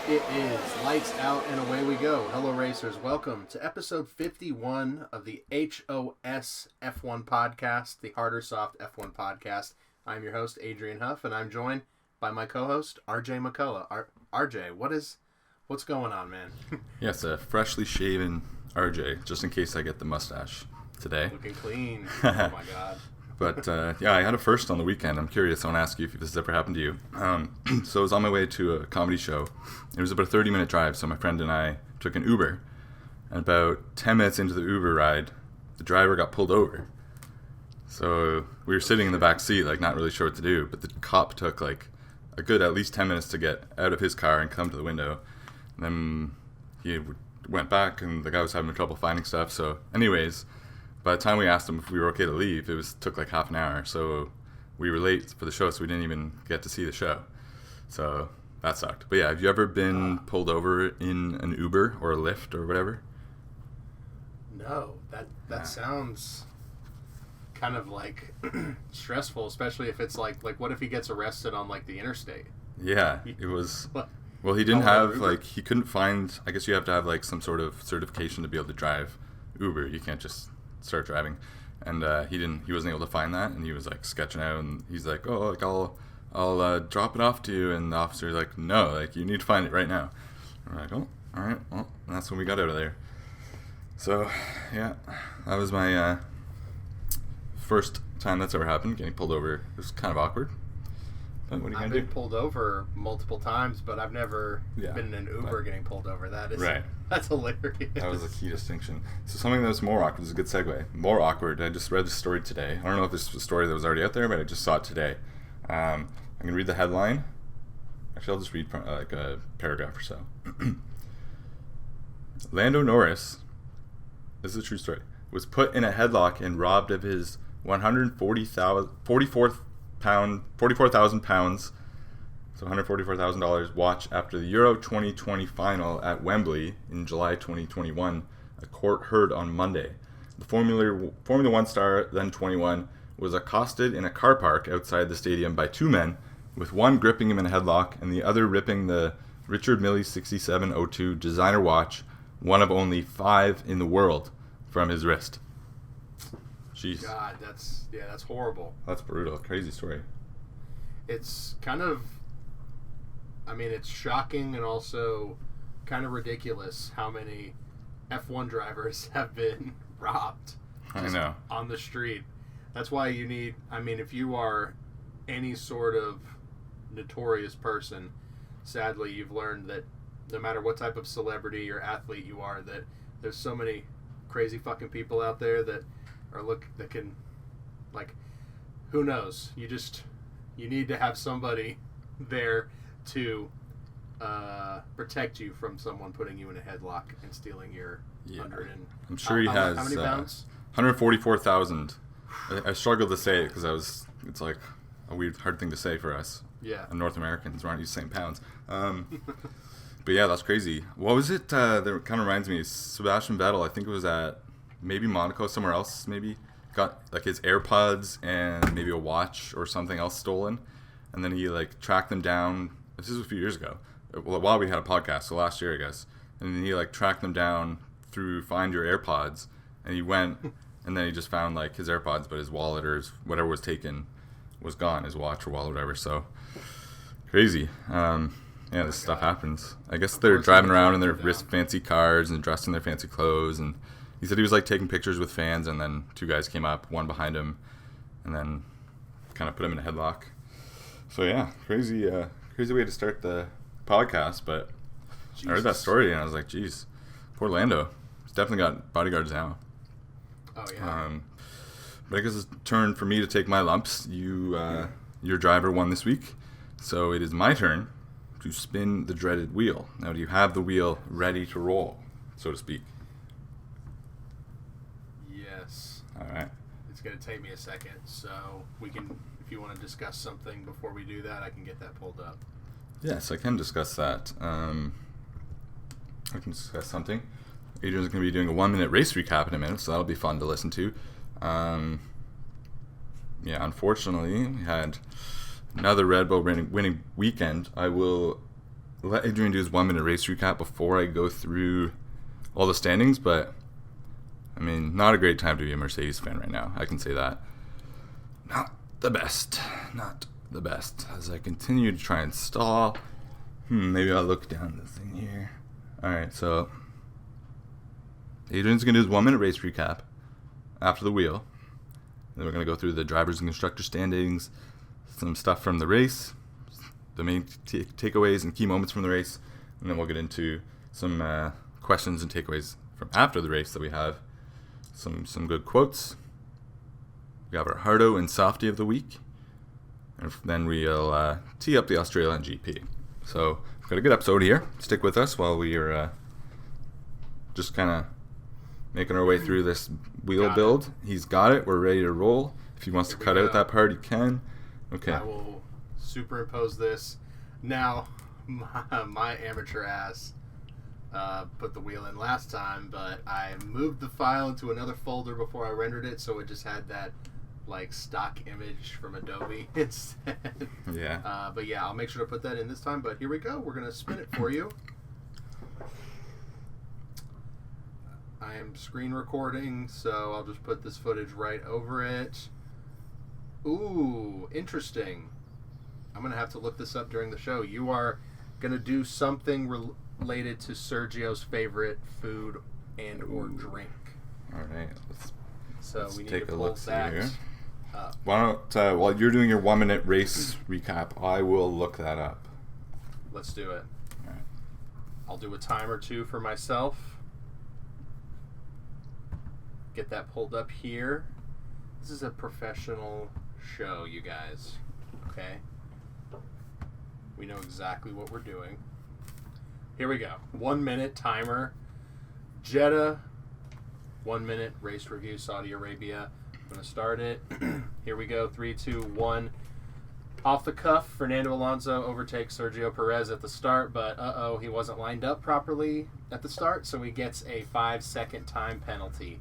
It is lights out and away we go. Hello racers, welcome to episode 51 of the HOS F1 podcast, the Harder Soft F1 podcast. I'm your host, Adrian Huff, and I'm joined by my co-host, RJ McCullough. RJ, what's going on, man? Yes, a freshly shaven RJ, just in case I get the mustache today. Looking clean. Oh my god. But yeah, I had a first on the weekend. I'm curious. I want to ask you if this has ever happened to you. So I was on my way to a comedy show. It was about a 30-minute drive, so my friend and I took an Uber. And about 10 minutes into the Uber ride, the driver got pulled over. So we were sitting in the back seat, like not really sure what to do. But the cop took like a good at least 10 minutes to get out of his car and come to the window. And then he went back, and the guy was having trouble finding stuff. So anyways, by the time we asked him if we were okay to leave, took like half an hour. So we were late for the show, so we didn't even get to see the show. So that sucked. But yeah, have you ever been pulled over in an Uber or a Lyft or whatever? No, that sounds kind of like stressful, especially if it's like what if he gets arrested on like the interstate? Yeah, it was. What? Well, he didn't have he couldn't find. I guess you have to have like some sort of certification to be able to drive Uber. You can't just start driving, and he wasn't able to find that, and he was like sketching out, and he's like, oh, like I'll drop it off to you, and the officer's like, no, like you need to find it right now. And we're like, oh, all right, well, and that's when we got out of there. So yeah, that was my first time that's ever happened, getting pulled over. It was kind of awkward. But what are you I've gonna been pulled over multiple times, but I've never been in an Uber getting pulled over. That is right. That's hilarious. That was a key distinction. So something that was more awkward is a good segue. More awkward. I just read the story today. I don't know if this was a story that was already out there, but I just saw it today. I'm going to read the headline. Actually, I'll just read like a paragraph or so. Lando Norris, this is a true story, was put in a headlock and robbed of his 44,000 pounds, so $144,000 watch after the Euro 2020 final at Wembley in July 2021, a court heard on Monday. The Formula One star, then 21, was accosted in a car park outside the stadium by two men, with one gripping him in a headlock and the other ripping the Richard Mille 6702 designer watch, one of only 5 in the world, from his wrist. Jeez. God, that's horrible. That's brutal. Crazy story. It's kind of, I mean, it's shocking and also kind of ridiculous how many F1 drivers have been robbed I know. on the street. That's why you need, I mean, if you are any sort of notorious person, sadly, you've learned that no matter what type of celebrity or athlete you are, that there's so many crazy fucking people out there that can, like, who knows? You need to have somebody there to protect you from someone putting you in a headlock and stealing your 100 and... I'm sure he has... How many pounds? 144,000. I struggled to say it because it's like a weird, hard thing to say for us. Yeah. North Americans, we're not used to saying pounds. But yeah, that's crazy. What was it that kind of reminds me? Sebastian Vettel, I think it was at maybe Monaco, somewhere else maybe, got like his AirPods and maybe a watch or something else stolen, and then he like tracked them down. This is a few years ago, while we had a podcast, so last year I guess, and then he like tracked them down through Find Your AirPods, and he went and then he just found like his AirPods, but his wallet or whatever was taken was gone, his watch or wallet or whatever. So crazy. Yeah, this stuff happens. I guess they're driving around in their fancy cars and dressed in their fancy clothes, and he said he was like taking pictures with fans, and then two guys came up, one behind him, and then kind of put him in a headlock. So yeah, crazy way to start the podcast. But Jesus. I heard that story and I was like, geez, poor Lando. He's definitely got bodyguards now. Oh yeah. But I guess it's turn for me to take my lumps. Your driver won this week, so it is my turn to spin the dreaded wheel. Now, do you have the wheel ready to roll, so to speak? Yes. All right. It's going to take me a second, so we can, if you want to discuss something before we do that, I can get that pulled up. Yes, I can discuss that. I can discuss something. Adrian's going to be doing a 1-minute race recap in a minute, so that'll be fun to listen to. Unfortunately, we had another Red Bull winning weekend. I will let Adrian do his 1 minute race recap before I go through all the standings, but I mean, not a great time to be a Mercedes fan right now. I can say that. Not the best. Not the best. As I continue to try and stall. Maybe I'll look down the thing here. Alright, so Adrian's going to do his 1 minute race recap after the wheel. Then we're going to go through the drivers and constructor standings, some stuff from the race, the main takeaways and key moments from the race, and then we'll get into some questions and takeaways from after the race that we have. Some good quotes. We have our hardo and softie of the week, and then we'll tee up the Australian GP. So we've got a good episode here. Stick with us while we are just kind of making our way through this wheel build. He's got it. We're ready to roll. If he wants to cut out that part, he can. Okay. I will superimpose this. Now, my amateur ass put the wheel in last time, but I moved the file into another folder before I rendered it, so it just had that like stock image from Adobe instead. Yeah. But yeah, I'll make sure to put that in this time. But here we go. We're gonna spin it for you. I am screen recording, so I'll just put this footage right over it. Ooh, interesting. I'm going to have to look this up during the show. You are going to do something related to Sergio's favorite food and or drink. All right. Let's we need take to a pull look that here. up. Why don't, while you're doing your 1 minute race recap, I will look that up. Let's do it. All right. I'll do a time or two for myself. Get that pulled up here. This is a professional show, you guys. Okay? We know exactly what we're doing. Here we go. 1 minute timer. Jeddah. 1 minute race review, Saudi Arabia. I'm going to start it. Here we go. 3, 2, 1. Off the cuff, Fernando Alonso overtakes Sergio Perez at the start, but he wasn't lined up properly at the start, so he gets a 5-second time penalty.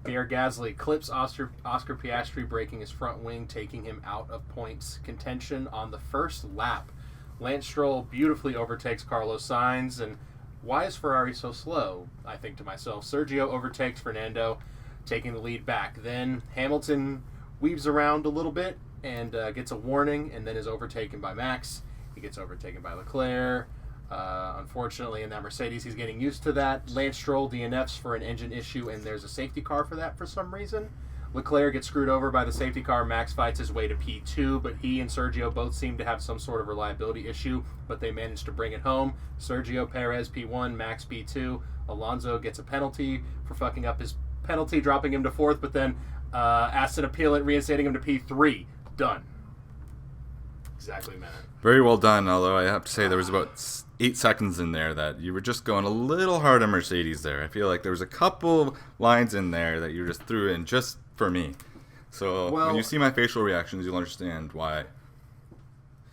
Pierre Gasly clips Oscar Piastri, breaking his front wing, taking him out of points contention on the first lap. Lance Stroll beautifully overtakes Carlos Sainz, and why is Ferrari so slow? I think to myself. Sergio overtakes Fernando, taking the lead back. Then Hamilton weaves around a little bit and gets a warning, and then is overtaken by Max. He gets overtaken by Leclerc. Unfortunately, in that Mercedes, he's getting used to that. Lance Stroll DNFs for an engine issue, and there's a safety car for that for some reason. Leclerc gets screwed over by the safety car. Max fights his way to P2, but he and Sergio both seem to have some sort of reliability issue, but they manage to bring it home. Sergio Perez P1, Max P2. Alonso gets a penalty for fucking up his penalty, dropping him to 4th, but then Aston appeal it, reinstating him to P3. Done. Exactly, man. Very well done, although I have to say there was about 8 seconds in there that you were just going a little hard on Mercedes there. I feel like there was a couple lines in there that you just threw in just for me. So when you see my facial reactions, you'll understand why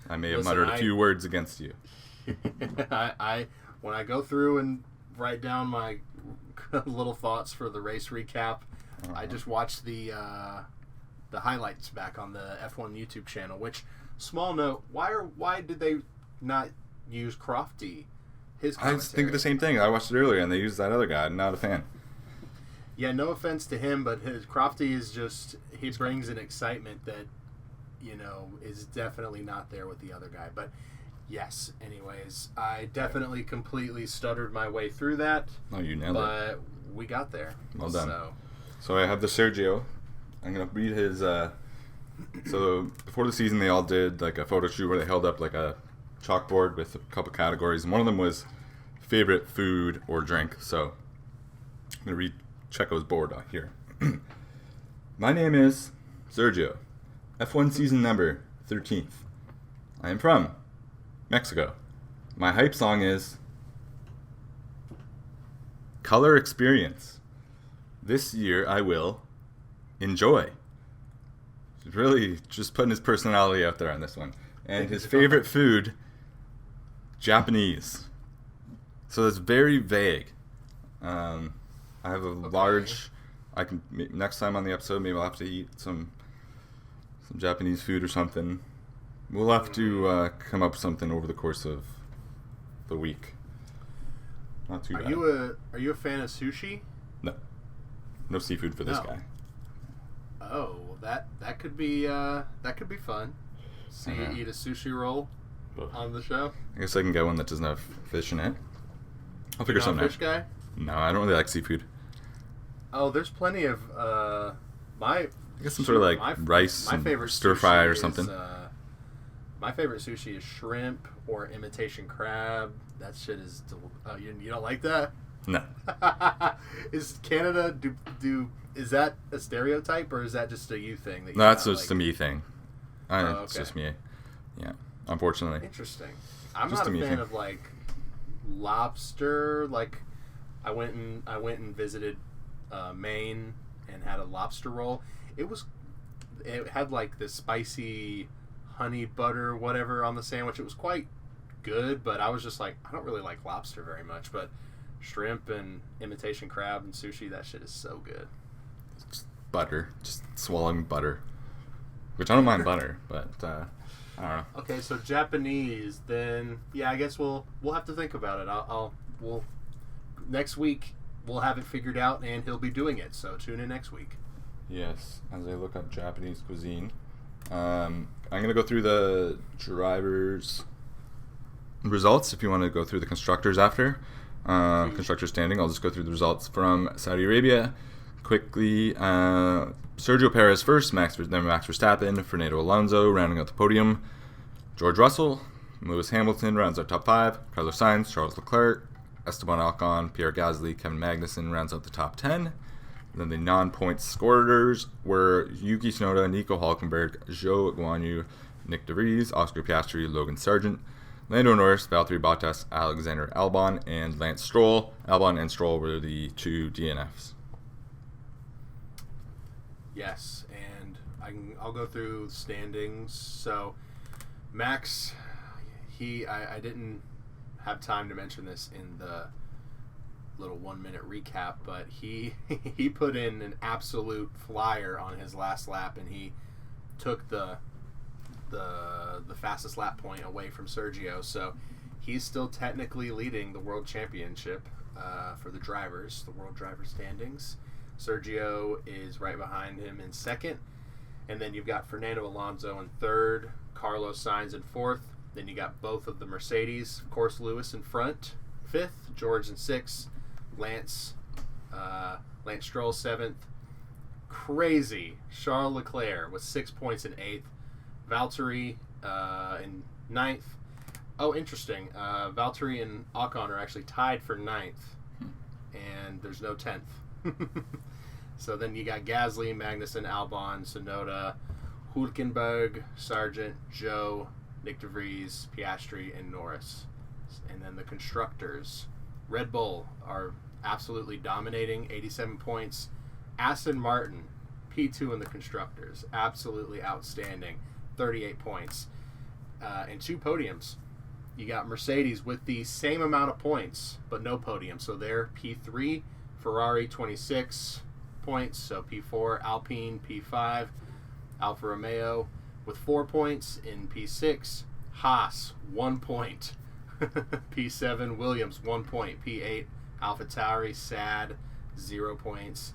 I may have muttered a few words against you. When I go through and write down my little thoughts for the race recap, I just watched the highlights back on the F1 YouTube channel, which, small note, why did they not use Crofty? His commentary? I think the same thing. I watched it earlier, and they used that other guy. I'm not a fan. Yeah, no offense to him, but Crofty is just, he brings an excitement that, is definitely not there with the other guy. But yes, anyways, I definitely completely stuttered my way through that. Oh, you nailed it. But we got there. Well done. So I have the Sergio. I'm going to read his... So before the season, they all did like a photo shoot where they held up like a chalkboard with a couple categories, and one of them was favorite food or drink. So I'm going to read Checo's board here. My name is Sergio, F1 season number 13th. I am from Mexico. My hype song is Color Experience. This year I will enjoy. Really just putting his personality out there on this one. And his favorite food, Japanese. So it's very vague. I have a large... I can next time on the episode, maybe I'll have to eat some Japanese food or something. We'll have to come up with something over the course of the week. Not too bad. Are you a fan of sushi? No. No seafood for this guy. Oh, that could be fun. See you eat a sushi roll on the show. I guess I can get one that doesn't have fish in it. I'll figure something out. Fish guy? No, I don't really like seafood. Oh, there's plenty of I guess some sort of like rice and stir fry or something. My favorite sushi is shrimp or imitation crab. That shit is. You don't like that? No. Is Canada is that a stereotype or is that just a you thing? That No, that's just a me thing. It's just me. Yeah, unfortunately. Interesting. I'm just not a fan thing. of like lobster. Like I went and visited Maine and had a lobster roll. It had like this spicy honey butter whatever on the sandwich. It was quite good, but I was just like, I don't really like lobster very much, but shrimp and imitation crab and sushi, that shit is so good. Just butter, just swallowing butter, which I don't mind butter, but I don't know. Okay, so Japanese, then yeah, I guess we'll have to think about it. We'll next week we'll have it figured out and he'll be doing it. So tune in next week. Yes, as I look up Japanese cuisine, I'm gonna go through the drivers' results. If you want to go through the constructors after constructor standing, I'll just go through the results from Saudi Arabia quickly. Sergio Perez first, then Max Verstappen, Fernando Alonso rounding out the podium, George Russell, Lewis Hamilton rounds out top 5, Carlos Sainz, Charles Leclerc, Esteban Ocon, Pierre Gasly, Kevin Magnussen rounds out the top 10. Then the non-point scorers were Yuki Tsunoda, Nico Hulkenberg, Zhou Guanyu, Nick DeVries, Oscar Piastri, Logan Sargent, Lando Norris, Valtteri Bottas, Alexander Albon, and Lance Stroll. Albon and Stroll were the 2 DNFs. Yes, and I'll go through standings. So Max, I didn't have time to mention this in the little 1-minute recap, but he put in an absolute flyer on his last lap, and he took the fastest lap point away from Sergio. So he's still technically leading the world championship for the drivers, the world driver standings. Sergio is right behind him in second, and then you've got Fernando Alonso in third, Carlos Sainz in fourth. Then you got both of the Mercedes, of course, Lewis in front, fifth, George in sixth, Lance Stroll seventh. Crazy, Charles Leclerc with 6 points in eighth, Valtteri in ninth. Oh, interesting. Valtteri and Ocon are actually tied for ninth, and there's no 10th. So then you got Gasly, Magnussen, Albon, Tsunoda, Hulkenberg, Sargent, Zhou, Nick DeVries, Piastri, and Norris. And then the constructors. Red Bull are absolutely dominating, 87 points. Aston Martin, P2 in the constructors, absolutely outstanding, 38 points. And 2 podiums. You got Mercedes with the same amount of points, but no podium. So they're P3, Ferrari 26 points, so P4, Alpine P5, Alfa Romeo with 4 points in P6, Haas 1 point, P7, Williams 1 point, P8, AlphaTauri, SAD 0 points.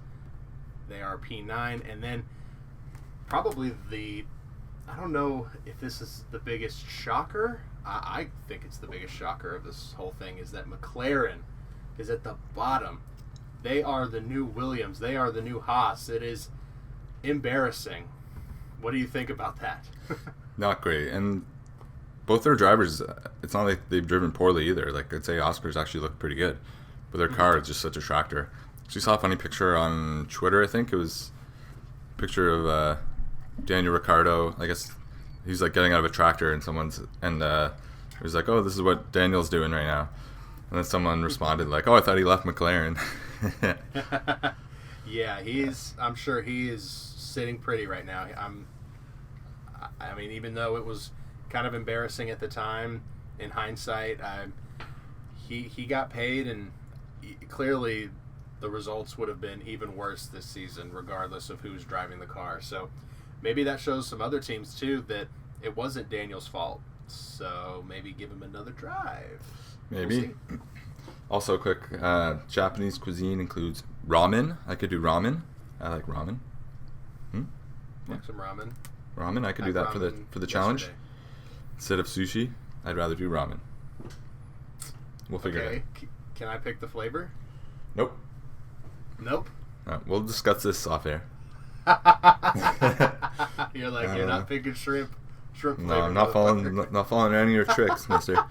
They are P9, and then probably I don't know if this is the biggest shocker. I think it's the biggest shocker of this whole thing is that McLaren is at the bottom. They are the new Williams. They are the new Haas. It is embarrassing. What do you think about that? Not great. And both their drivers, it's not like they've driven poorly either. Like, I'd say Oscar's actually looked pretty good. But their car is just such a tractor. So you saw a funny picture on Twitter, I think. It was a picture of Daniel Ricciardo. I guess he's like getting out of a tractor and it was like, oh, this is what Daniel's doing right now. And then someone responded like, oh, I thought he left McLaren. Yeah, I'm sure he is sitting pretty right now. I mean, even though it was kind of embarrassing at the time, in hindsight, he got paid, and clearly the results would have been even worse this season, regardless of who's driving the car. So maybe that shows some other teams too that it wasn't Daniel's fault. So maybe give him another drive. Maybe. Also, quick, Japanese cuisine includes ramen. I could do ramen. I like ramen. Like some ramen. Ramen. I could do that for the challenge. Instead of sushi, I'd rather do ramen. We'll figure it out. Can I pick the flavor? Nope. Nope. We'll discuss this off air. You're not picking shrimp flavor. No, I'm not following any of your tricks, mister.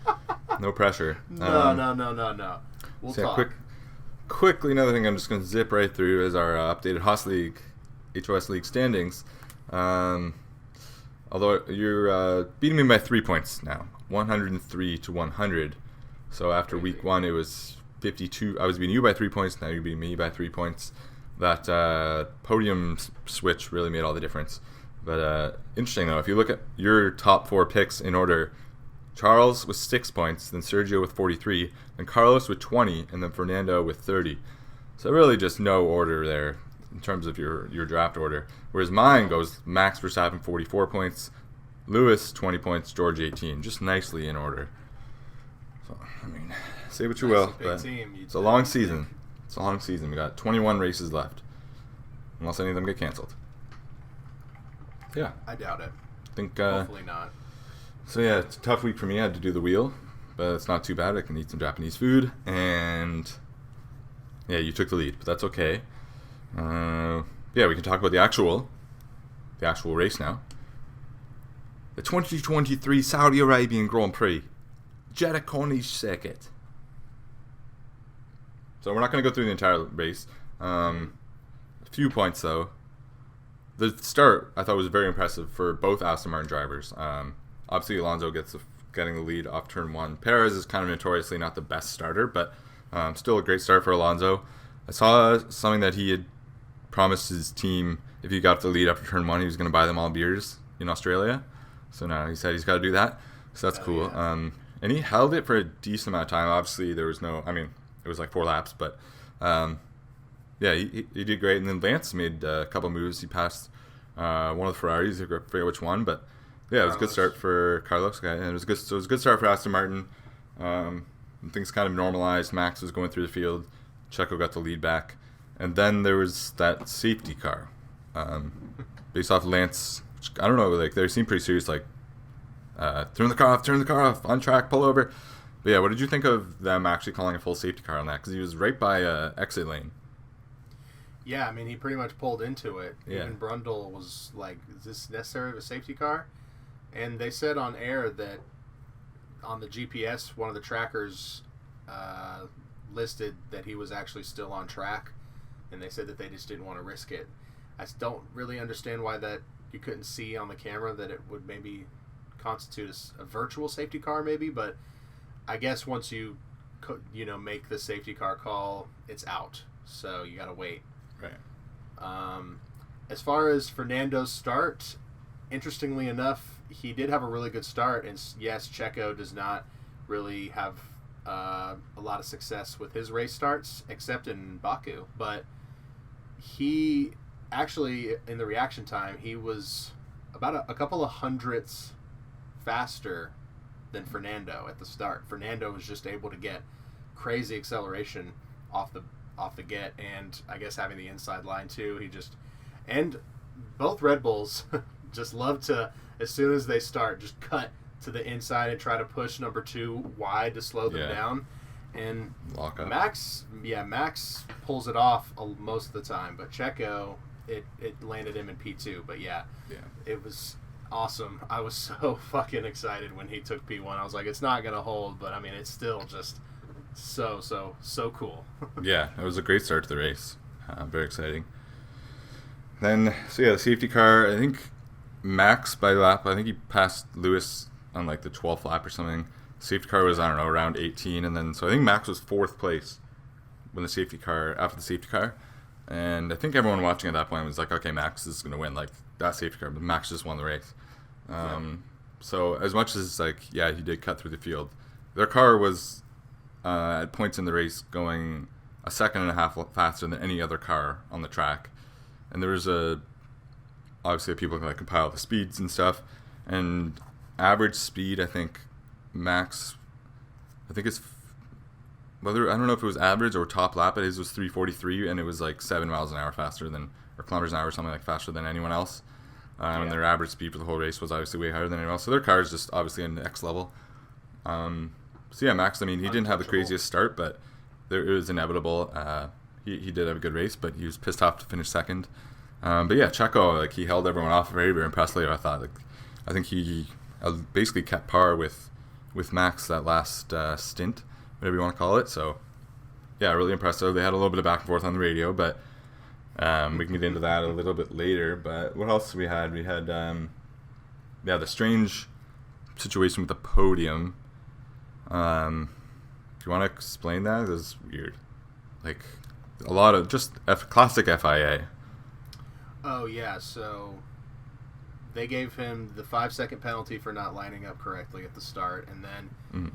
No pressure. No. We'll talk. Quickly, another thing I'm just going to zip right through is our updated HOS League standings. Although you're beating me by 3 points now, 103 to 100. So after week 1, it was 52. I was beating you by 3 points. Now you're beating me by 3 points. That podium switch really made all the difference. But interesting though, if you look at your top 4 picks in order, Charles with 6 points, then Sergio with 43, then Carlos with 20, and then Fernando with 30. So really just no order there in terms of your draft order. Whereas mine goes Max Verstappen 44 points, Lewis 20 points, George 18, just nicely in order. So I mean, say what you will, but it's a long season. It's a long season. We got 21 races left, unless any of them get canceled. Yeah, I doubt it. I think hopefully not. So yeah, it's a tough week for me. I had to do the wheel, but it's not too bad. I can eat some Japanese food, and yeah, you took the lead, but that's okay. Yeah, we can talk about the actual race now. The 2023 Saudi Arabian Grand Prix, Jeddah Corniche Circuit. So we're not going to go through the entire race. A few points though. The start I thought was very impressive for both Aston Martin drivers. Obviously, Alonso getting the lead off turn 1. Perez is kind of notoriously not the best starter, but still a great start for Alonso. I saw something that he had promised his team if he got the lead after turn 1, he was going to buy them all beers in Australia. So now he said he's got to do that. So that's cool. Yeah. And he held it for a decent amount of time. Obviously, there was no... I mean, it was like 4 laps, but... yeah, he did great. And then Lance made a couple moves. He passed one of the Ferraris. I forget which one, but... Yeah, it was a good start for Carlos. And it was a good start for Aston Martin. Things kind of normalized. Max was going through the field. Checo got the lead back. And then there was that safety car. Based off Lance, I don't know, like they seemed pretty serious, like turn the car off, on track, pull over. But yeah, what did you think of them actually calling a full safety car on that? Because he was right by exit lane. Yeah, I mean, he pretty much pulled into it. Yeah. Even Brundle was like, is this necessary of a safety car? And they said on air that on the GPS, one of the trackers listed that he was actually still on track, and they said that they just didn't want to risk it. I don't really understand why that you couldn't see on the camera that it would maybe constitute a virtual safety car, maybe, but I guess once you make the safety car call, it's out, so you gotta wait. Right. As far as Fernando's start, interestingly enough, he did have a really good start, and yes, Checo does not really have a lot of success with his race starts, except in Baku, but he actually, in the reaction time, he was about a couple of hundredths faster than Fernando at the start. Fernando was just able to get crazy acceleration off the get, and I guess having the inside line too, and both Red Bulls just love to, as soon as they start, just cut to the inside and try to push number 2 wide to slow them down. And lock up. Max pulls it off most of the time, but Checo, it landed him in P2. But yeah, it was awesome. I was so fucking excited when he took P1. I was like, it's not gonna hold, but I mean, it's still just so cool. Yeah, it was a great start to the race. Very exciting. Then, the safety car, I think Max by lap, I think he passed Lewis on like the 12th lap or something. Safety car was, I don't know, around 18, and then so I think Max was 4th place after the safety car, and I think everyone watching at that point was like, okay, Max is going to win, like that safety car, but Max just won the race. So as much as he did cut through the field, their car was at points in the race going a second and a half faster than any other car on the track, and there was obviously people can like compile the speeds and stuff, and average speed, I think Max, it's whether I don't know if it was average or top lap, but his was 3:43, and it was like 7 miles an hour faster than, or kilometers an hour, or something like faster than anyone else. And their average speed for the whole race was obviously way higher than anyone else. So their car is just obviously in the next level. So yeah, Max, I mean, he didn't have the craziest start, but it was inevitable. He did have a good race, but he was pissed off to finish second. But yeah, Checo, like, he held everyone off very, very impressively. I thought, like, I think he basically kept par with Max that last stint, whatever you want to call it. So yeah, really impressive. They had a little bit of back and forth on the radio, but we can get into that a little bit later. But what else we had? We had the strange situation with the podium. Do you want to explain that? It was weird. Like, a lot of just classic FIA. Oh, yeah, so they gave him the 5-second penalty for not lining up correctly at the start, and then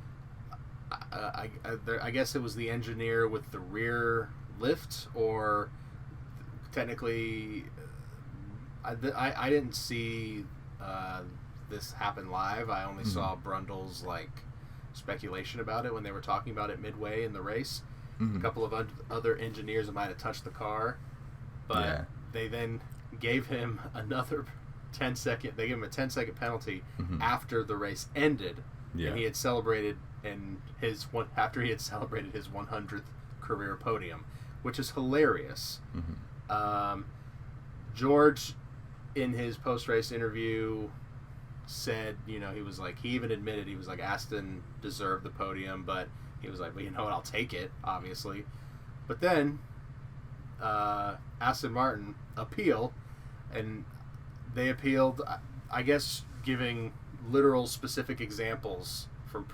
I guess it was the engineer with the rear lift, or technically, I didn't see this happen live. I only saw Brundle's, like, speculation about it when they were talking about it midway in the race. A couple of other engineers might have touched the car, but they then gave him another 10-second. They gave him a 10-second penalty after the race ended, and he had celebrated after he had celebrated his 100th career podium, which is hilarious. George, in his post-race interview, said, he was like, he even admitted, he was like, Aston deserved the podium, but he was like, well, you know what, I'll take it, obviously. But then Aston Martin appealed, and they appealed, I guess, giving literal specific examples from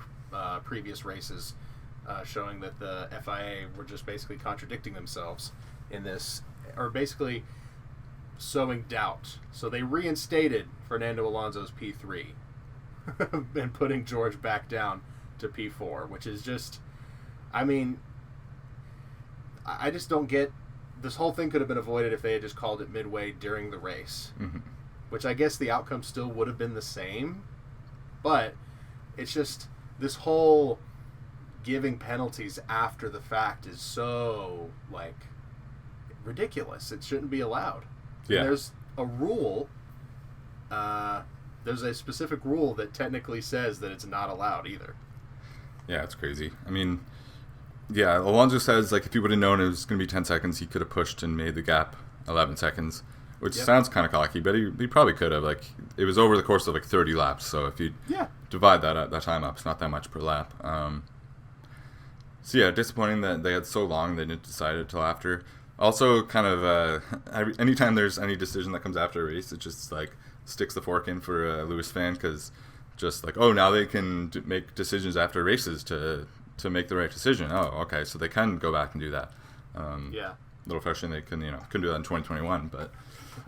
previous races, showing that the FIA were just basically contradicting themselves in this, or basically sowing doubt. So they reinstated Fernando Alonso's P3 and putting George back down to P4, which is just, I mean, I just don't get, this whole thing could have been avoided if they had just called it midway during the race, which I guess the outcome still would have been the same, but it's just, this whole giving penalties after the fact is so, like, ridiculous. It shouldn't be allowed. Yeah. And there's a rule, there's a specific rule that technically says that it's not allowed either. Yeah, it's crazy. I mean, yeah, Alonso says, like, if he would have known it was going to be 10 seconds, he could have pushed and made the gap 11 seconds, which sounds kind of cocky, but he probably could have. Like, it was over the course of, like, 30 laps, so if you divide that time up, it's not that much per lap. So, yeah, disappointing that they had so long, they didn't decide it until after. Also, kind of, anytime there's any decision that comes after a race, it just, like, sticks the fork in for a Lewis fan, because just like, now they can make decisions after races to make the right decision. Oh, okay, so they can go back and do that. A little frustrating they couldn't do that in 2021, but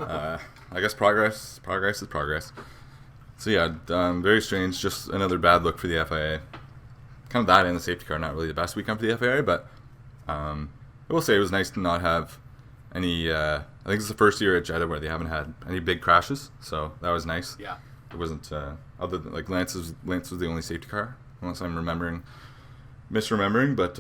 I guess progress is progress. So yeah, very strange. Just another bad look for the FIA. Kind of that and the safety car, not really the best weekend for the FIA, but I will say it was nice to not have any. I think it's the first year at Jeddah where they haven't had any big crashes, so that was nice. Yeah, it wasn't other than, like, Lance was the only safety car, unless I'm misremembering. But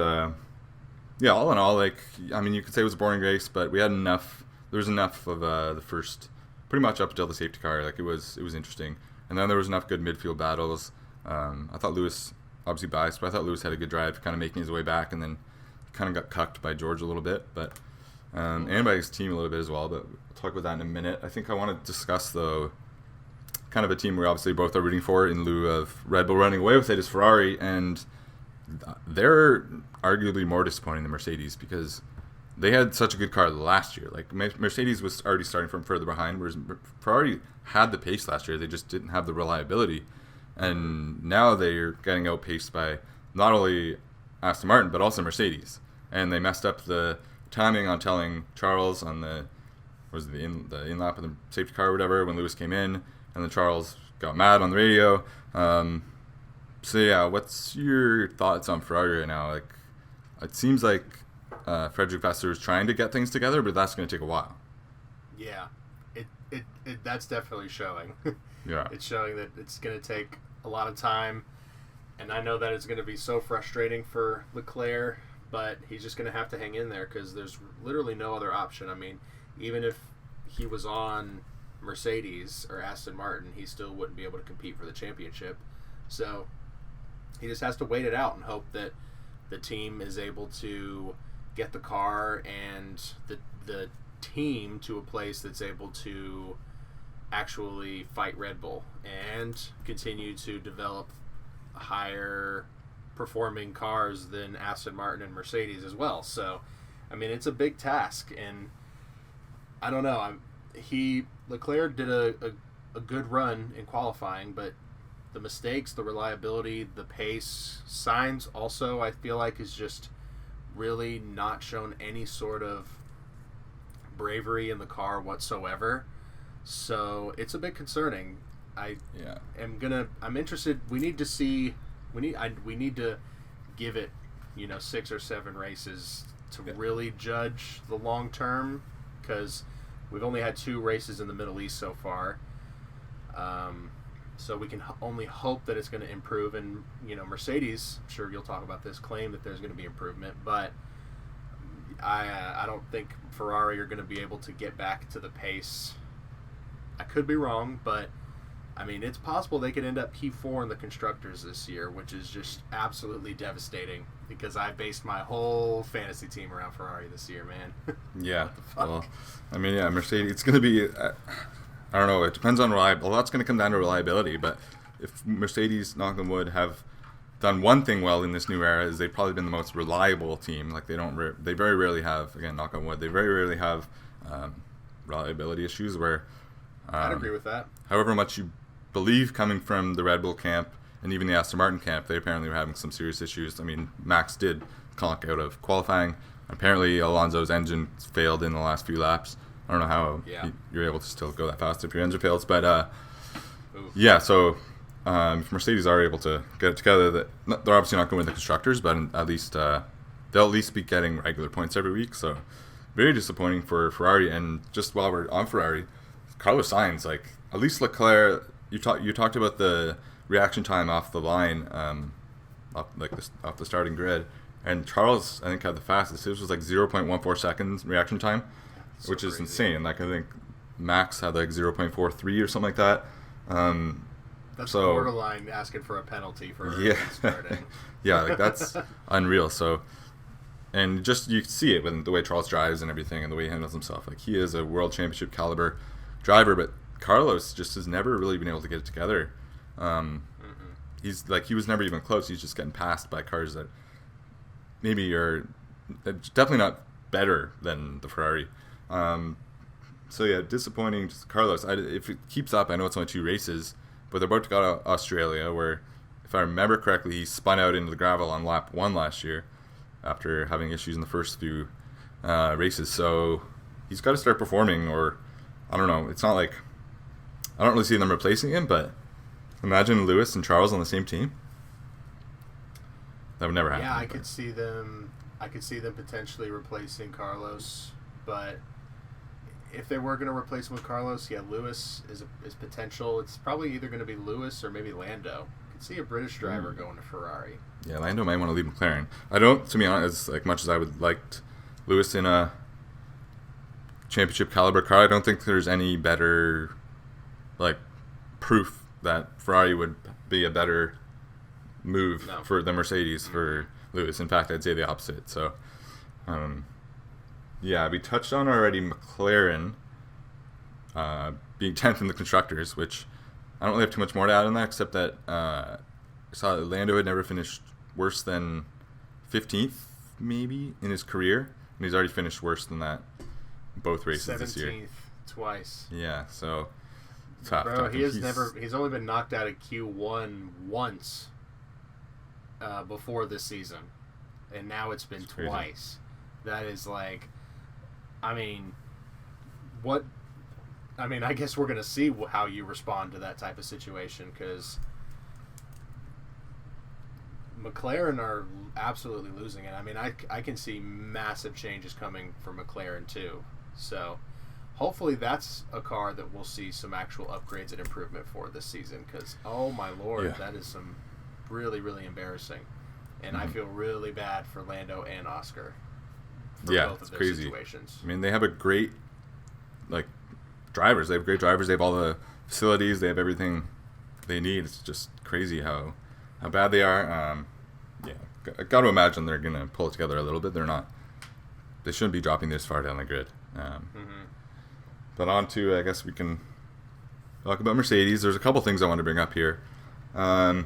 yeah, all in all, like, I mean, you could say it was a boring race, but we had enough. There was enough of the first, pretty much up until the safety car. Like, it was interesting, and then there was enough good midfield battles. I thought Lewis, obviously biased, but I thought Lewis had a good drive, kind of making his way back, and then kind of got cucked by George a little bit, but and by his team a little bit as well. But we'll talk about that in a minute. I think I want to discuss, though, kind of a team we obviously both are rooting for in lieu of Red Bull running away with it is Ferrari, and they're arguably more disappointing than Mercedes because they had such a good car last year. Like, Mercedes was already starting from further behind, whereas Ferrari had the pace last year. They just didn't have the reliability, and now they're getting outpaced by not only Aston Martin but also Mercedes, and they messed up the timing on telling Charles on the in lap of the safety car or whatever when Lewis came in, and then Charles got mad on the radio. So yeah, what's your thoughts on Ferrari right now? Like, it seems like Frederick Vasseur is trying to get things together, but that's going to take a while. Yeah, it that's definitely showing. Yeah, it's showing that it's going to take a lot of time, and I know that it's going to be so frustrating for Leclerc, but he's just going to have to hang in there because there's literally no other option. I mean, even if he was on Mercedes or Aston Martin, he still wouldn't be able to compete for the championship. So he just has to wait it out and hope that the team is able to get the car and the team to a place that's able to actually fight Red Bull and continue to develop higher performing cars than Aston Martin and Mercedes as well. So, I mean, it's a big task, and I don't know. Leclerc did a good run in qualifying, but the mistakes, the reliability, the pace, Sainz also, I feel like, is just really not shown any sort of bravery in the car whatsoever. So it's a bit concerning. I'm interested. We need to give it, 6 or 7 races to really judge the long term, because we've only had 2 races in the Middle East so far. So we can only hope that it's going to improve. And, Mercedes, I'm sure you'll talk about this, claim that there's going to be improvement. But I don't think Ferrari are going to be able to get back to the pace. I could be wrong, but, I mean, it's possible they could end up P4 in the Constructors this year, which is just absolutely devastating because I based my whole fantasy team around Ferrari this year, man. Yeah. Well, I mean, Mercedes, it's going to be... I don't know. It depends on reliability. A lot's going to come down to reliability. But if Mercedes, knock on wood, have done one thing well in this new era, is they've probably been the most reliable team. Like they very rarely have. Again, knock on wood. They very rarely have reliability issues. Where I'd agree with that. However much you believe coming from the Red Bull camp and even the Aston Martin camp, they apparently were having some serious issues. I mean, Max did conk out of qualifying. Apparently, Alonso's engine failed in the last few laps. I don't know how you're able to still go that fast if your engine fails, but so if Mercedes are able to get it together, they're obviously not going to win the Constructors, but at least they'll at least be getting regular points every week. So very disappointing for Ferrari. And just while we're on Ferrari, Carlos Sainz, like at least Leclerc, you talked about the reaction time off the line, off the starting grid, and Charles I think had the fastest. His was like 0.14 seconds reaction time. So which is crazy. Insane. Like I think Max had like 0.43 or something like that. That's borderline asking for a penalty for starting. Yeah, like that's unreal. So, and just you see it with the way Charles drives and everything, and the way he handles himself. Like he is a world championship caliber driver, but Carlos just has never really been able to get it together. He's like he was never even close. He's just getting passed by cars that maybe are definitely not better than the Ferrari. So yeah, disappointing. Just Carlos, if it keeps up, I know it's only 2 races, but they're about to go to Australia, where, if I remember correctly, he spun out into the gravel on lap 1 last year after having issues in the first few races. So he's got to start performing, or I don't know. It's not like I don't really see them replacing him, but imagine Lewis and Charles on the same team. That would never happen. Yeah, I could see them potentially replacing Carlos, but if they were going to replace him with Carlos, Lewis is potential. It's probably either going to be Lewis or maybe Lando. I could see a British driver going to Ferrari. Yeah, Lando might want to leave McLaren. I don't, to be honest, as much as I would like Lewis in a championship caliber car, I don't think there's any better proof that Ferrari would be a better move for the Mercedes for Lewis. In fact, I'd say the opposite. So, we touched on already McLaren being 10th in the Constructors, which I don't really have too much more to add on that, except that I saw that Lando had never finished worse than 15th, maybe, in his career, and he's already finished worse than that in both races this year. 17th twice. Yeah, so tough. Bro, he's only been knocked out of Q1 once before this season, and now it's been twice. That is I guess we're going to see how you respond to that type of situation, because McLaren are absolutely losing it. I mean, I can see massive changes coming for McLaren too. So hopefully that's a car that we'll see some actual upgrades and improvement for this season. Because oh my lord, that is some really, really embarrassing, and I feel really bad for Lando and Oscar. For both of their crazy situations. I mean, they have a great drivers. They have great drivers. They have all the facilities. They have everything they need. It's just crazy how bad they are. I got to imagine they're gonna pull it together a little bit. They're not. They shouldn't be dropping this far down the grid. But on to, I guess we can talk about Mercedes. There's a couple things I want to bring up here. I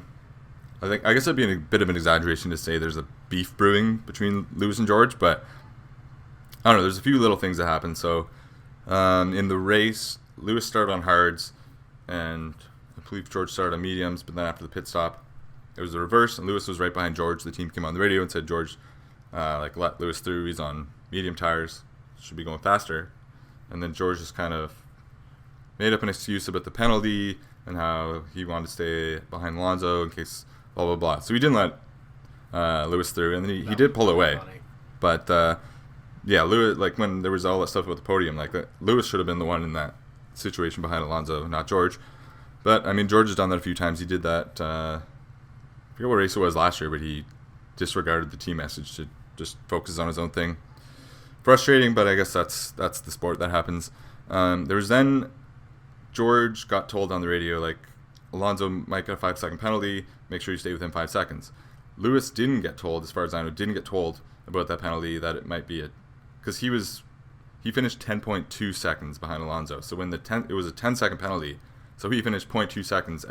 guess it'd be a bit of an exaggeration to say there's a beef brewing between Lewis and George, but I don't know. There's a few little things that happen. So in the race, Lewis started on hards, and I believe George started on mediums. But then after the pit stop, it was the reverse, and Lewis was right behind George. The team came on the radio and said, "George, let Lewis through. He's on medium tires. Should be going faster." And then George just kind of made up an excuse about the penalty and how he wanted to stay behind Alonso in case blah blah blah. So he didn't let Lewis through, and then he did pull away. Funny. But Lewis, when there was all that stuff about the podium, Lewis should have been the one in that situation behind Alonso, not George. But I mean, George has done that a few times. He did that. I forget what race it was last year, but he disregarded the team message to just focus on his own thing. Frustrating, but I guess that's the sport that happens. There was then George got told on the radio Alonso might get a 5-second penalty. Make sure you stay within 5 seconds. Lewis didn't get told, as far as I know, about that penalty, that it might be because he finished 10.2 seconds behind Alonso. So when it was a 10-second penalty, so he finished 0.2 seconds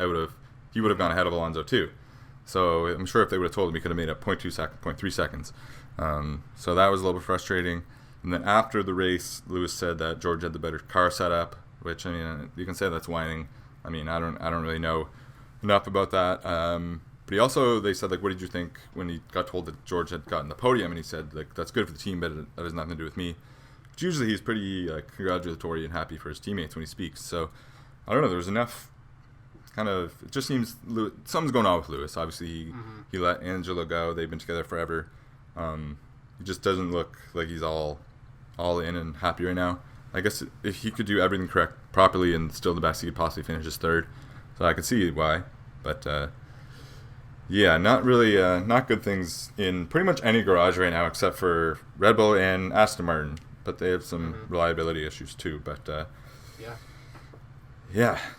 he would have gone ahead of Alonso too. So I'm sure if they would have told him, he could have made up 0.3 seconds. So that was a little bit frustrating. And then after the race, Lewis said that George had the better car setup, which, I mean, you can say that's whining. I mean, I don't really know enough about that. But they said, what did you think when he got told that George had gotten the podium? And he said, that's good for the team, but that has nothing to do with me. But usually he's pretty congratulatory and happy for his teammates when he speaks. So I don't know. There was enough it just seems something's going on with Lewis. Obviously, he let Angelo go. They've been together forever. It just doesn't look like he's all in and happy right now. I guess if he could do everything properly and still the best, he could possibly finish his third. So I could see why. But not really, not good things in pretty much any garage right now except for Red Bull and Aston Martin. But they have some reliability issues too. But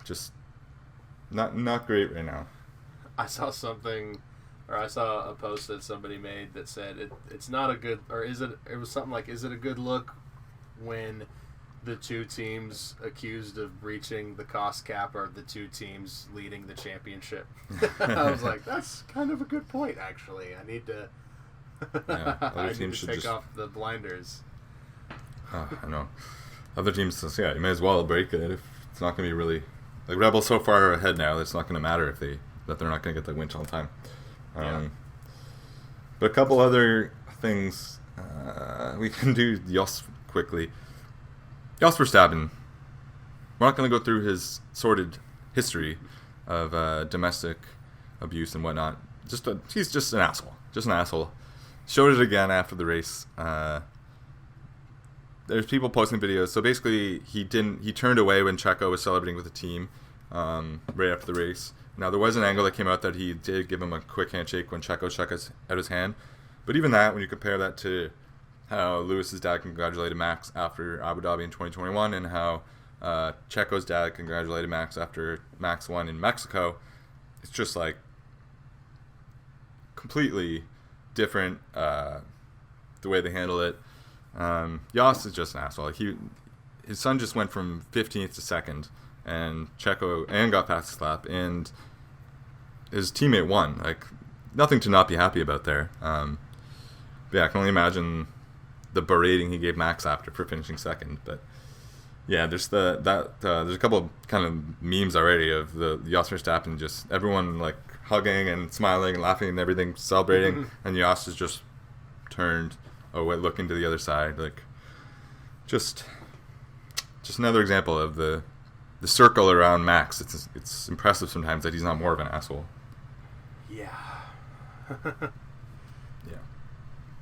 just not great right now. I saw a post that somebody made that said it's not a good, or is it? It was something like, is it a good look when the two teams accused of breaching the cost cap are the two teams leading the championship? I was like, that's kind of a good point, actually. I need to, I need to take off the blinders. I know. Other teams, you may as well break it if it's not going to be really. Red Bull's so far ahead now that it's not going to matter that they're not going to get the win on time. But a couple other things we can do just quickly. Jos Verstappen. We're not going to go through his sordid history of domestic abuse and whatnot. He's just an asshole. Just an asshole. Showed it again after the race. There's people posting videos. So basically, he turned away when Checo was celebrating with the team right after the race. Now, there was an angle that came out that he did give him a quick handshake when Checo shook out his hand. But even that, when you compare that to how Lewis's dad congratulated Max after Abu Dhabi in 2021 and how Checo's dad congratulated Max after Max won in Mexico, it's just completely different the way they handle it. Jos is just an asshole. His son just went from 15th to 2nd, and got past the lap, and his teammate won. Nothing to not be happy about there. I can only imagine the berating he gave Max after for finishing 2nd. But yeah, there's there's a couple of kind of memes already of the Jos Verstappen, just everyone hugging and smiling and laughing and everything, celebrating, and Jos is just turned away, looking to the other side. Just another example of the circle around Max. It's impressive sometimes that he's not more of an asshole. Yeah. Yeah.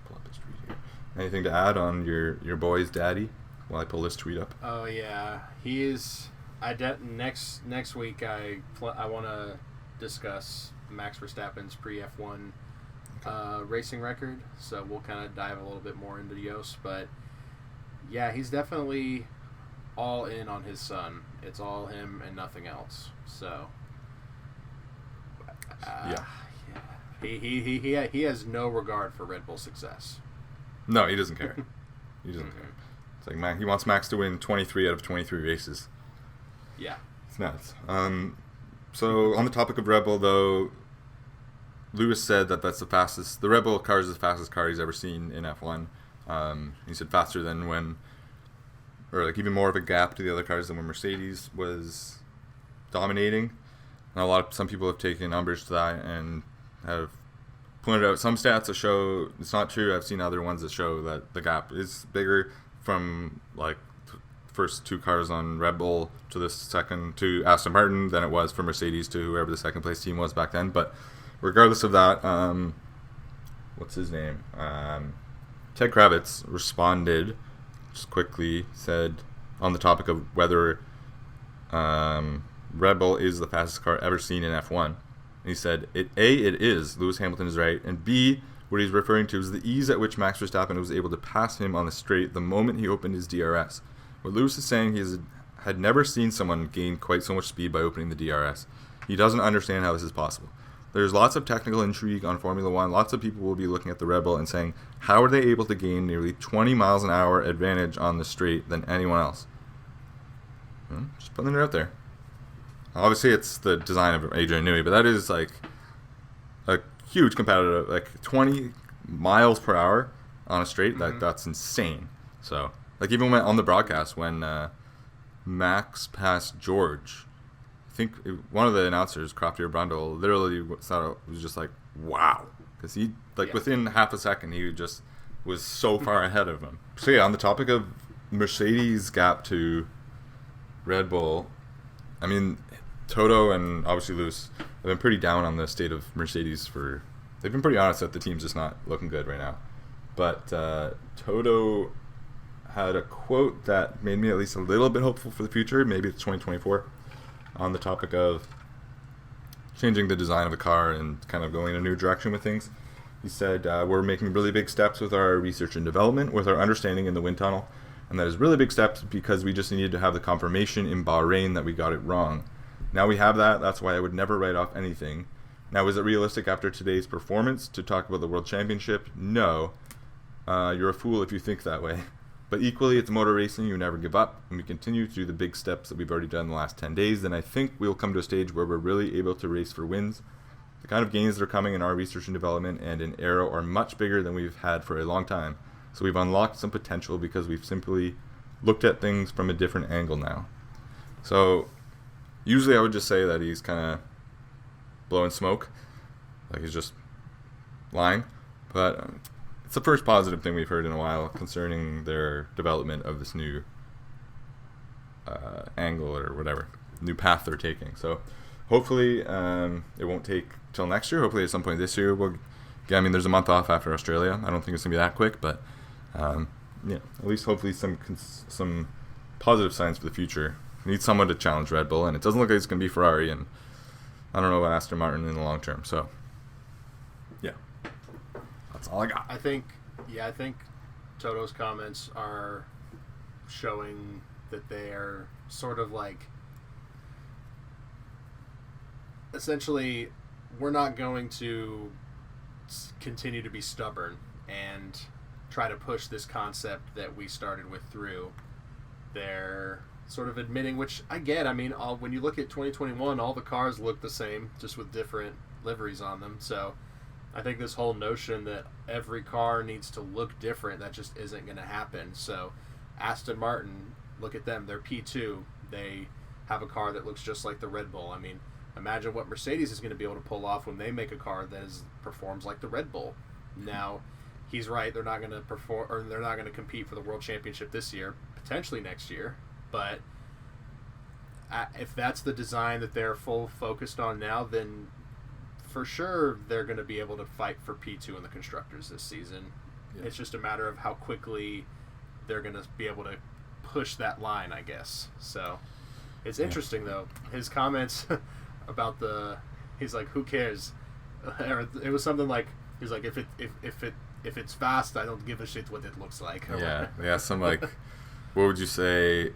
Pull up his tweet here. Anything to add on your boy's daddy? while I pull this tweet up. Oh yeah, he is. Next week I want to discuss Max Verstappen's pre F1 racing record, so we'll kind of dive a little bit more into HOS. But yeah, he's definitely all in on his son. It's all him and nothing else. So yeah. He has no regard for Red Bull success. No, he doesn't care. He doesn't care. It's like, man, he wants Max to win 23 out of 23 races. Yeah. It's nuts. So on the topic of Red Bull, though, Lewis said that that's the Red Bull car is the fastest car he's ever seen in F1. He said faster than or like even more of a gap to the other cars than when Mercedes was dominating. And some people have taken umbrage to that and have pointed out some stats that show it's not true. I've seen other ones that show that the gap is bigger from like first two cars on Red Bull to the second to Aston Martin than it was for Mercedes to whoever the second place team was back then. But regardless of that, what's his name? Ted Kravitz responded just quickly, said on the topic of whether Red Bull is the fastest car ever seen in F1. He said, it is. Lewis Hamilton is right. And B, what he's referring to is the ease at which Max Verstappen was able to pass him on the straight the moment he opened his DRS. What Lewis is saying, had never seen someone gain quite so much speed by opening the DRS. He doesn't understand how this is possible. There's lots of technical intrigue on Formula One. Lots of people will be looking at the Red Bull and saying, how are they able to gain nearly 20 miles an hour advantage on the straight than anyone else? Just putting it out there. Obviously, it's the design of Adrian Newey, but that is like a huge competitive, like 20 miles per hour on a straight. Mm-hmm. That's insane. So, like even on the broadcast when Max passed George, I think one of the announcers, Croftier Brundle, literally thought it was just like, wow, because he within half a second he just was so far ahead of him. So yeah, on the topic of Mercedes' gap to Red Bull, I mean, Toto and obviously Lewis have been pretty down on the state of Mercedes they've been pretty honest that the team's just not looking good right now. But Toto had a quote that made me at least a little bit hopeful for the future, maybe it's 2024, on the topic of changing the design of the car and kind of going in a new direction with things. He said, we're making really big steps with our research and development, with our understanding in the wind tunnel, and that is really big steps because we just needed to have the confirmation in Bahrain that we got it wrong. Now we have that. That's why I would never write off anything. Now, is it realistic after today's performance to talk about the World Championship? No. You're a fool if you think that way. But equally, it's motor racing. You never give up. And we continue to do the big steps that we've already done in the last 10 days. Then I think we'll come to a stage where we're really able to race for wins. The kind of gains that are coming in our research and development and in Aero are much bigger than we've had for a long time. So we've unlocked some potential because we've simply looked at things from a different angle now. So usually I would just say that he's kind of blowing smoke, like he's just lying. But it's the first positive thing we've heard in a while concerning their development of this new angle or whatever, new path they're taking. So hopefully it won't take till next year. Hopefully at some point this year there's a month off after Australia. I don't think it's going to be that quick, but at least hopefully some positive signs for the future. We need someone to challenge Red Bull, and it doesn't look like it's going to be Ferrari, and I don't know about Aston Martin in the long term. So, yeah, that's all I got. I think Toto's comments are showing that they are sort of like, essentially, we're not going to continue to be stubborn and try to push this concept that we started with through. They're sort of admitting, which I get. I mean, when you look at 2021, all the cars look the same, just with different liveries on them. So I think this whole notion that every car needs to look different, that just isn't going to happen. So Aston Martin, look at them. They're P2. They have a car that looks just like the Red Bull. I mean, imagine what Mercedes is going to be able to pull off when they make a car that performs like the Red Bull. Now, he's right. They're not going to perform, or they're not going to compete for the World Championship this year. Potentially next year. But if that's the design that they're full focused on now, then for sure they're going to be able to fight for P2 in the Constructors this season. Yeah. It's just a matter of how quickly they're going to be able to push that line, I guess. So it's interesting though. His comments about he's like, who cares? Or it was something like, he's like, if it's fast, I don't give a shit what it looks like. Yeah. Some like, what would you say?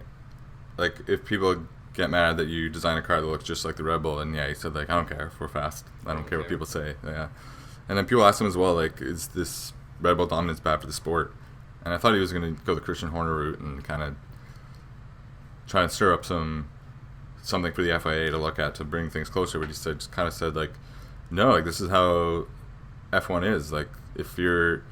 Like, if people get mad that you design a car that looks just like the Red Bull, and he said like, I don't care if we're fast. I don't care what people say. Yeah. And then people asked him as well, like, is this Red Bull dominance bad for the sport? And I thought he was going to go the Christian Horner route and kind of try and stir up something for the FIA to look at to bring things closer. But he just kind of said like, no, like, this is how F1 is. Like, if you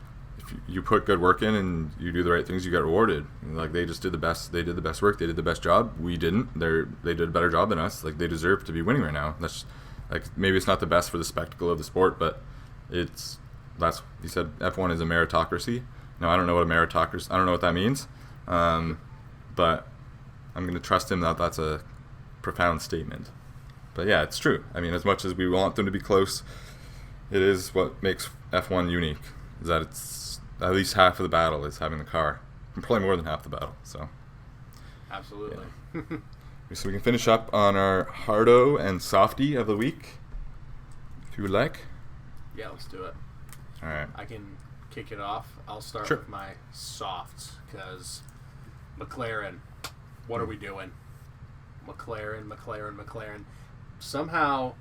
put good work in and you do the right things, you get rewarded. And, like, they just did the best. They did the best work. They did the best job. We didn't. They did a better job than us. Like, they deserve to be winning right now. That's like, maybe it's not the best for the spectacle of the sport, but he said F1 is a meritocracy. Now, I don't know what a meritocracy. I don't know what that means, but I'm going to trust him that that's a profound statement. But yeah, it's true. I mean, as much as we want them to be close, it is what makes F1 unique. Is that it's at least half of the battle is having the car, and probably more than half the battle. So, absolutely. Yeah. So we can finish up on our hardo and softy of the week, if you would like. Yeah, let's do it. All right. I can kick it off. I'll start Sure. with my softs, because McLaren, what are we doing? McLaren somehow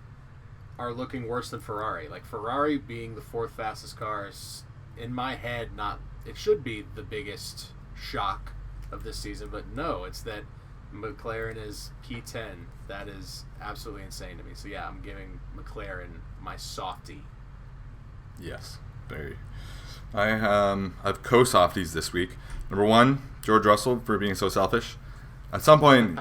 are looking worse than Ferrari. Like, Ferrari being the fourth fastest car is, in my head, it should be the biggest shock of this season, but no, it's that McLaren is P10. That is absolutely insane to me. So yeah, I'm giving McLaren my softie. Yes, very. I have co-softies this week. Number one, George Russell for being so selfish. At some point,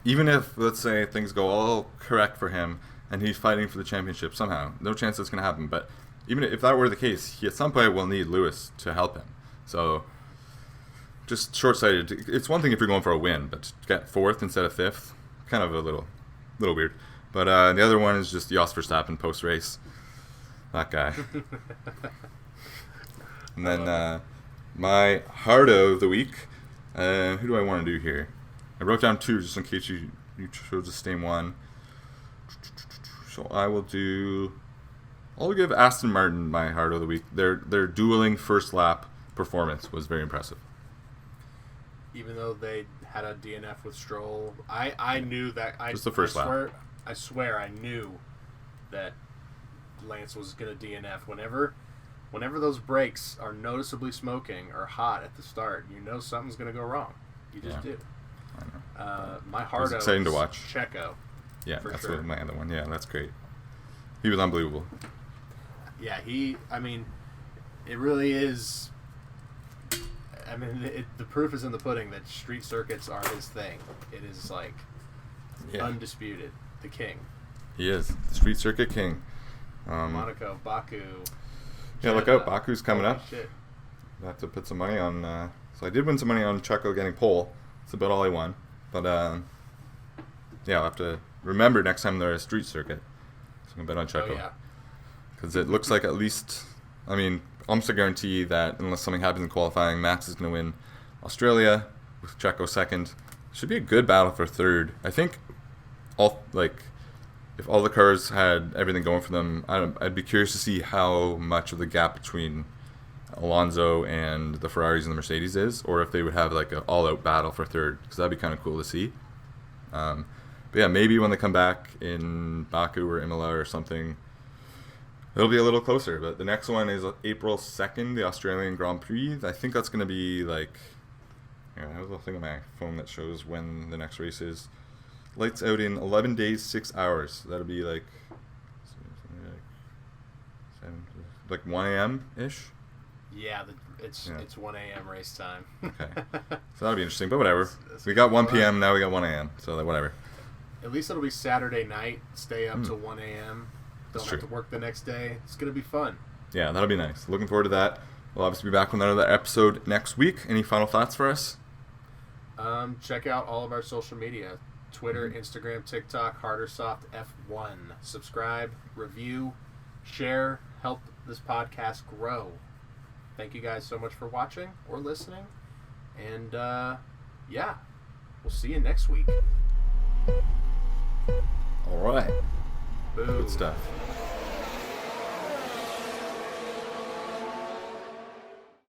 even if, let's say, things go all correct for him and he's fighting for the championship somehow, no chance that's going to happen. But even if that were the case, he at some point will need Lewis to help him. So just short-sighted. It's one thing if you're going for a win, but to get fourth instead of fifth, kind of a little weird. But the other one is just Jos Verstappen post-race. That guy. And then my hardo of the week. Who do I want to do here? I wrote down two just in case you chose the same one. So I'll give Aston Martin my hardo of the week. Their dueling first lap performance was very impressive. Even though they had a DNF with Stroll, I knew that. Just the first lap. I swear I knew that Lance was going to DNF. Whenever those brakes are noticeably smoking or hot at the start, you know something's going to go wrong. You just do. I know. My hardo was exciting to watch. Checo. Yeah, that's sure. my other one. Yeah, that's great. He was unbelievable. Yeah, it really is. I mean, the proof is in the pudding that street circuits are his thing. It is like undisputed, the king. He is the street circuit king. Monaco, Baku. Yeah, look out! Baku's coming up. Shit. I have to put some money on. So I did win some money on Checo getting pole. That's about all I won. But yeah, I'll have to remember next time there's a street circuit. So I'm gonna bet on Checo. Oh, yeah. Because it looks like at least, I mean, almost a guarantee that unless something happens in qualifying, Max is going to win Australia with Checo second. Should be a good battle for third. I think if all the cars had everything going for them, I'd be curious to see how much of the gap between Alonso and the Ferraris and the Mercedes is, or if they would have like an all-out battle for third, because that'd be kind of cool to see. But yeah, maybe when they come back in Baku or Imola or something, it'll be a little closer. But the next one is April 2nd, the Australian Grand Prix. I think that's going to be like, I have a little thing on my phone that shows when the next race is. Lights out in 11 days, 6 hours. So that'll be like 1 a.m.-ish? Yeah, it's 1 a.m. race time. Okay. So that'll be interesting, but whatever. We got 1 p.m., now we got 1 a.m., so whatever. At least it'll be Saturday night. Stay up till 1 a.m. Don't have to work the next day. It's going to be fun. Yeah, that'll be nice. Looking forward to that. We'll obviously be back with another episode next week. Any final thoughts for us? Check out all of our social media. Twitter, Instagram, TikTok, HarderSoft F1. Subscribe, review, share, help this podcast grow. Thank you guys so much for watching or listening. And yeah, we'll see you next week. All right. Boom. Good stuff.